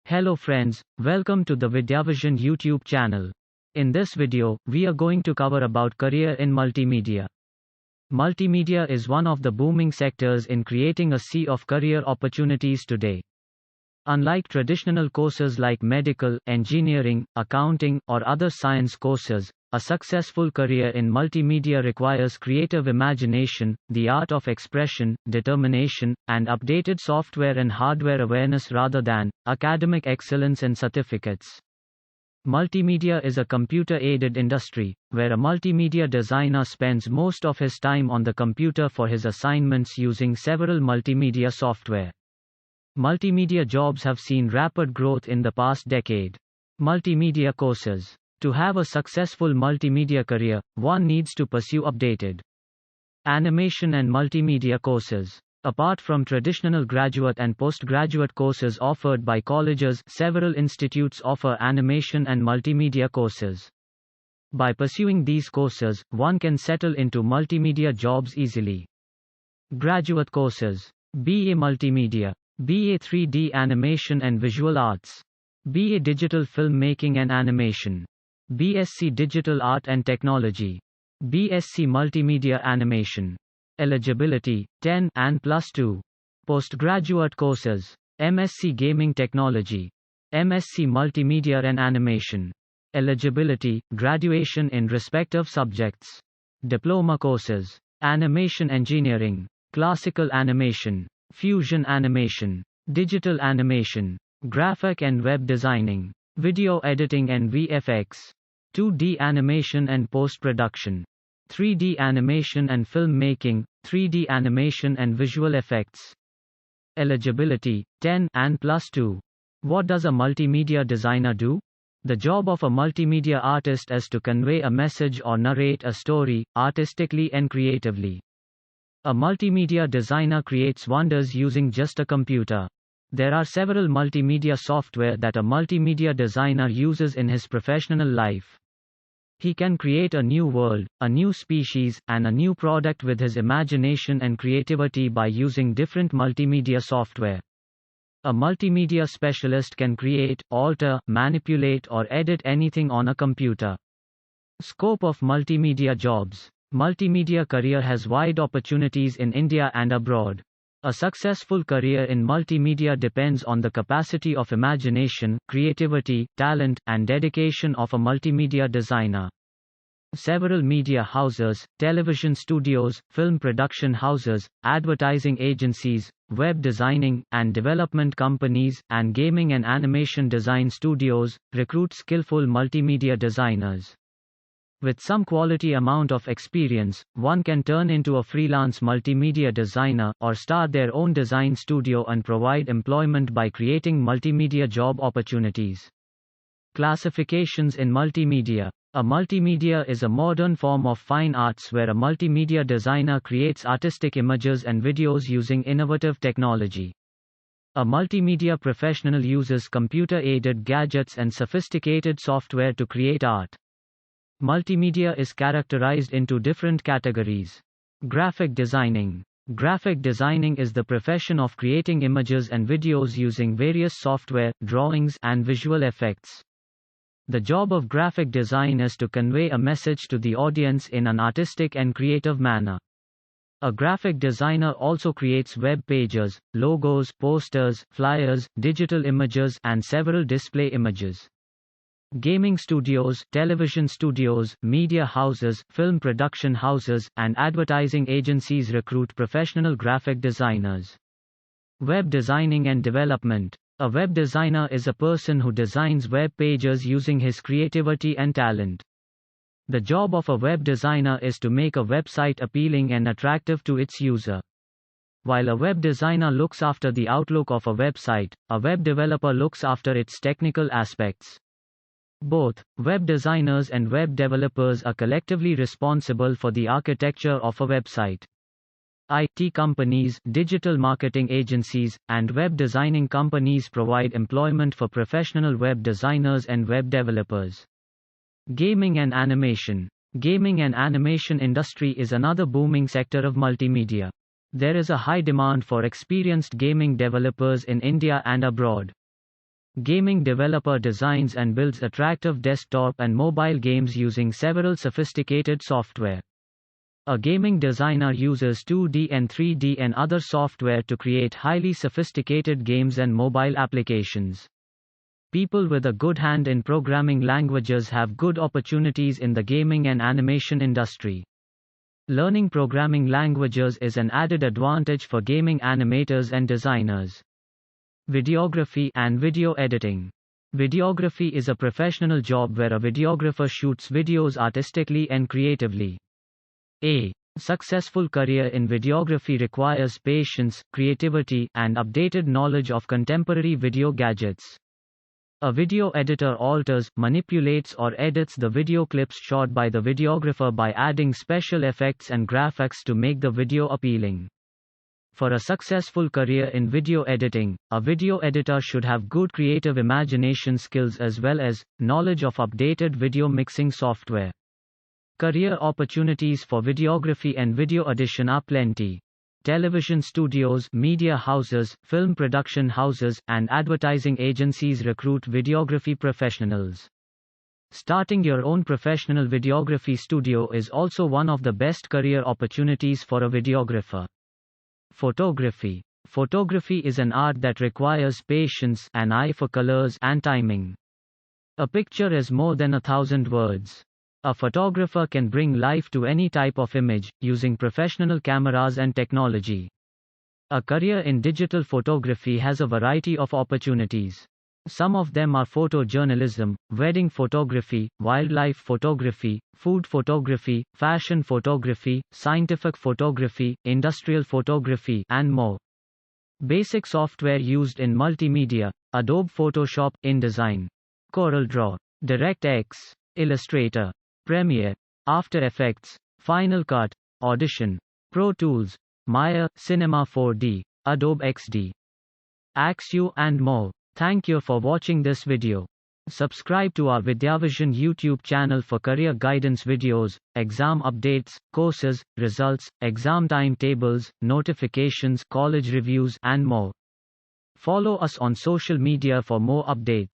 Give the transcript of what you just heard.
Hello friends, welcome to the Vidyavision YouTube channel. In this video, we are going to cover about career in multimedia. Multimedia is one of the booming sectors in creating a sea of career opportunities today. Unlike traditional courses like medical, engineering, accounting, or other science courses, a successful career in multimedia requires creative imagination, the art of expression, determination, and updated software and hardware awareness rather than academic excellence and certificates. Multimedia is a computer-aided industry, where a multimedia designer spends most of his time on the computer for his assignments using several multimedia software. Multimedia jobs have seen rapid growth in the past decade. Multimedia courses. To have a successful multimedia career, one needs to pursue updated animation and multimedia courses. Apart from traditional graduate and postgraduate courses offered by colleges, several institutes offer animation and multimedia courses. By pursuing these courses, one can settle into multimedia jobs easily. Graduate courses. BA Multimedia, BA 3D Animation and Visual Arts, BA Digital Filmmaking and Animation, BSc Digital Art and Technology, BSc Multimedia Animation. Eligibility, 10 and +2. Postgraduate courses. MSc Gaming Technology, MSc Multimedia and Animation. Eligibility, graduation in respective subjects. Diploma courses. Animation Engineering, Classical Animation, Fusion Animation, Digital Animation, Graphic and Web Designing, Video Editing and VFX, 2D Animation and Post-Production, 3D Animation and Filmmaking, 3D Animation and Visual Effects. Eligibility, 10 and +2. What does a multimedia designer do? The job of a multimedia artist is to convey a message or narrate a story, artistically and creatively. A multimedia designer creates wonders using just a computer. There are several multimedia software that a multimedia designer uses in his professional life. He can create a new world, a new species, and a new product with his imagination and creativity by using different multimedia software. A multimedia specialist can create, alter, manipulate, or edit anything on a computer. Scope of multimedia jobs. Multimedia career has wide opportunities in India and abroad. A successful career in multimedia depends on the capacity of imagination, creativity, talent, and dedication of a multimedia designer. Several media houses, television studios, film production houses, advertising agencies, web designing and development companies, and gaming and animation design studios recruit skillful multimedia designers. With some quality amount of experience, one can turn into a freelance multimedia designer, or start their own design studio and provide employment by creating multimedia job opportunities. Classifications in multimedia. A multimedia is a modern form of fine arts where a multimedia designer creates artistic images and videos using innovative technology. A multimedia professional uses computer-aided gadgets and sophisticated software to create art. Multimedia is characterized into different categories. Graphic designing. Graphic designing is the profession of creating images and videos using various software, drawings, and visual effects. The job of graphic design is to convey a message to the audience in an artistic and creative manner. A graphic designer also creates web pages, logos, posters, flyers, digital images, and several display images. Gaming studios, television studios, media houses, film production houses, and advertising agencies recruit professional graphic designers. Web designing and development. A web designer is a person who designs web pages using his creativity and talent. The job of a web designer is to make a website appealing and attractive to its user. While a web designer looks after the outlook of a website, a web developer looks after its technical aspects. Both web designers and web developers are collectively responsible for the architecture of a website. IT companies, digital marketing agencies, and web designing companies provide employment for professional web designers and web developers. Gaming and animation. Gaming and animation industry is another booming sector of multimedia. There is a high demand for experienced gaming developers in India and abroad. Gaming developer designs and builds attractive desktop and mobile games using several sophisticated software. A gaming designer uses 2D and 3D and other software to create highly sophisticated games and mobile applications. People with a good hand in programming languages have good opportunities in the gaming and animation industry. Learning programming languages is an added advantage for gaming animators and designers. Videography and video editing. Videography is a professional job where a videographer shoots videos artistically and creatively. A successful career in videography requires patience, creativity, and updated knowledge of contemporary video gadgets. A video editor alters, manipulates, or edits the video clips shot by the videographer by adding special effects and graphics to make the video appealing. For a successful career in video editing, a video editor should have good creative imagination skills as well as knowledge of updated video mixing software. Career opportunities for videography and video edition are plenty. Television studios, media houses, film production houses, and advertising agencies recruit videography professionals. Starting your own professional videography studio is also one of the best career opportunities for a videographer. Photography. Photography is an art that requires patience, an eye for colors, and timing. A picture is more than 1,000 words. A photographer can bring life to any type of image, using professional cameras and technology. A career in digital photography has a variety of opportunities. Some of them are photojournalism, wedding photography, wildlife photography, food photography, fashion photography, scientific photography, industrial photography, and more. Basic software used in multimedia: Adobe Photoshop, InDesign, CorelDRAW, DirectX, Illustrator, Premiere, After Effects, Final Cut, Audition, Pro Tools, Maya, Cinema 4D, Adobe XD, Axio, and more. Thank you for watching this video. Subscribe to our Vidyavision YouTube channel for career guidance videos, exam updates, courses, results, exam timetables, notifications, college reviews, and more. Follow us on social media for more updates.